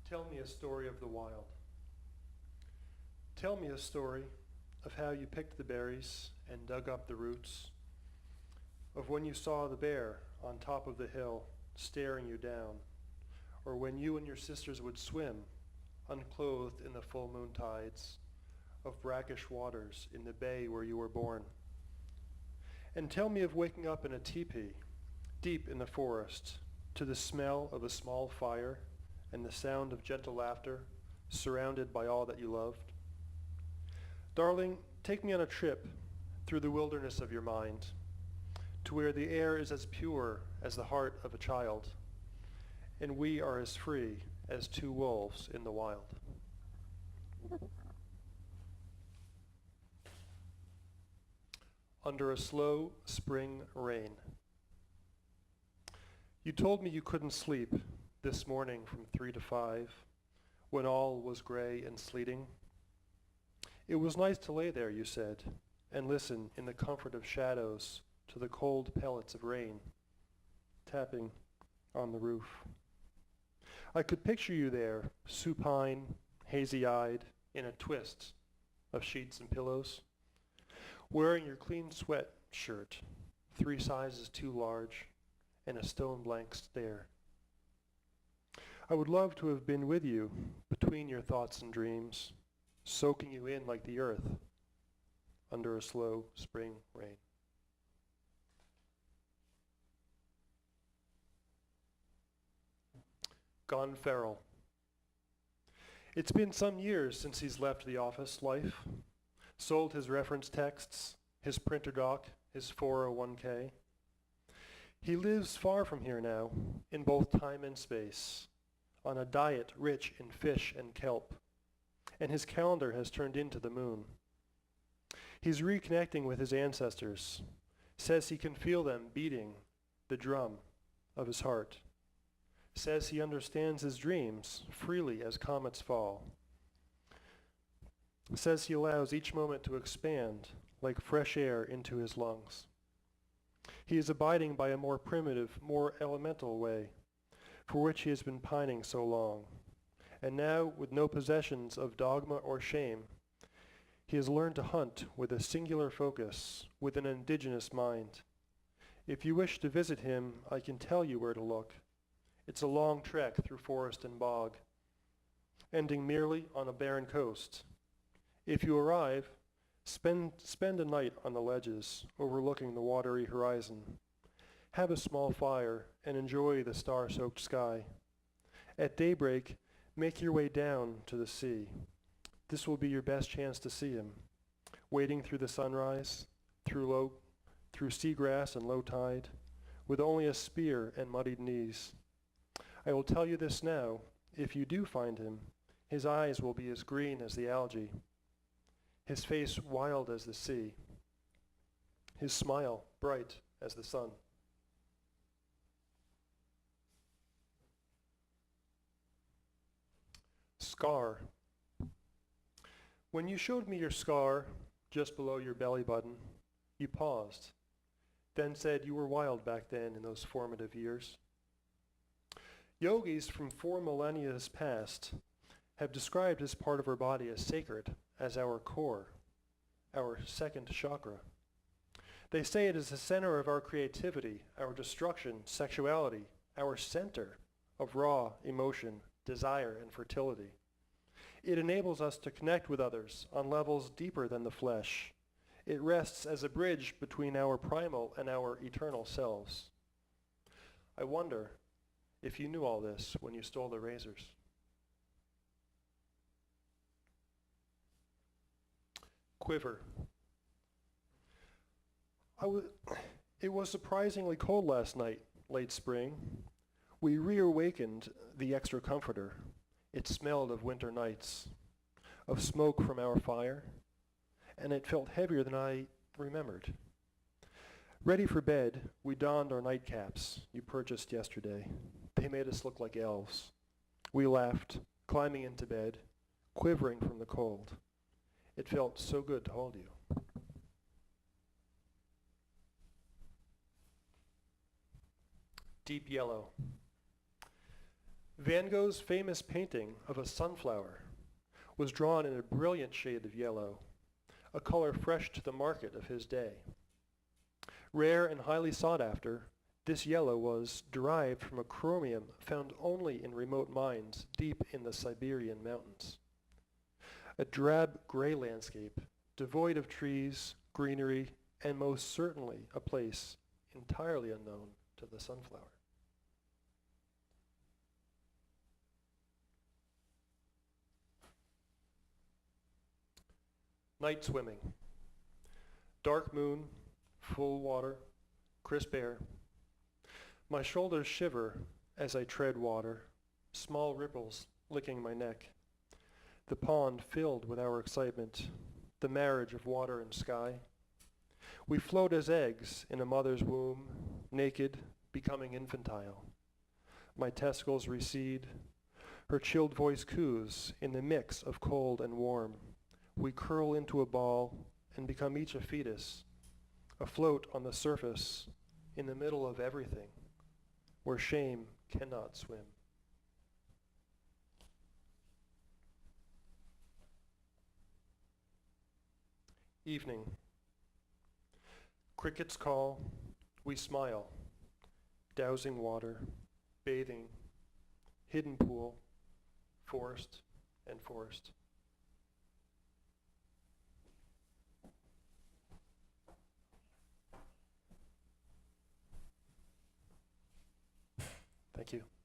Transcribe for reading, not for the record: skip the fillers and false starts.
Tell me a story of the wild. Tell me a story of how you picked the berries and dug up the roots, of when you saw the bear on top of the hill staring you down, or when you and your sisters would swim, unclothed in the full moon tides, of brackish waters in the bay where you were born. And tell me of waking up in a teepee, deep in the forest, to the smell of a small fire and the sound of gentle laughter, surrounded by all that you loved. Darling, take me on a trip through the wilderness of your mind, to where the air is as pure as the heart of a child, and we are as free as two wolves in the wild. Under a slow spring rain. You told me you couldn't sleep this morning from 3 to 5, when all was gray and sleeting. It was nice to lay there, you said, and listen in the comfort of shadows to the cold pellets of rain tapping on the roof. I could picture you there, supine, hazy-eyed, in a twist of sheets and pillows, wearing your clean sweat shirt, 3 sizes too large, and a stone blank stare. I would love to have been with you between your thoughts and dreams, soaking you in like the earth under a slow spring rain. Gone feral. It's been some years since he's left the office life, sold his reference texts, his printer doc, his 401k. He lives far from here now, in both time and space, on a diet rich in fish and kelp, and his calendar has turned into the moon. He's reconnecting with his ancestors, says he can feel them beating the drum of his heart, says he understands his dreams freely as comets fall, says he allows each moment to expand like fresh air into his lungs. He is abiding by a more primitive, more elemental way, for which he has been pining so long. And now, with no possessions of dogma or shame, he has learned to hunt with a singular focus, with an indigenous mind. If you wish to visit him, I can tell you where to look. It's a long trek through forest and bog, ending merely on a barren coast. If you arrive, spend a night on the ledges, overlooking the watery horizon. Have a small fire and enjoy the star-soaked sky. At daybreak, make your way down to the sea. This will be your best chance to see him, wading through the sunrise, through seagrass and low tide, with only a spear and muddied knees. I will tell you this now, if you do find him, his eyes will be as green as the algae, his face wild as the sea, his smile bright as the sun. Scar. When you showed me your scar just below your belly button, you paused, then said you were wild back then in those formative years. Yogis from 4 millennia past have described this part of our body as sacred, as our core, our second chakra. They say it is the center of our creativity, our destruction, sexuality, our center of raw emotion, desire, and fertility. It enables us to connect with others on levels deeper than the flesh. It rests as a bridge between our primal and our eternal selves. I wonder if you knew all this when you stole the razors. Quiver. It was surprisingly cold last night, late spring. We reawakened the extra comforter. It smelled of winter nights, of smoke from our fire, and it felt heavier than I remembered. Ready for bed, we donned our nightcaps you purchased yesterday. They made us look like elves. We laughed, climbing into bed, quivering from the cold. It felt so good to hold you. Deep yellow. Van Gogh's famous painting of a sunflower was drawn in a brilliant shade of yellow, a color fresh to the market of his day. Rare and highly sought after, this yellow was derived from a chromium found only in remote mines deep in the Siberian mountains. A drab gray landscape, devoid of trees, greenery, and most certainly a place entirely unknown to the sunflower. Night swimming. Dark moon, full water, crisp air. My shoulders shiver as I tread water, small ripples licking my neck. The pond filled with our excitement, the marriage of water and sky. We float as eggs in a mother's womb, naked, becoming infantile. My testicles recede. Her chilled voice coos in the mix of cold and warm. We curl into a ball and become each a fetus, afloat on the surface, in the middle of everything, where shame cannot swim. Evening. Crickets call, we smile, dousing water, bathing, hidden pool, forest and forest. Thank you.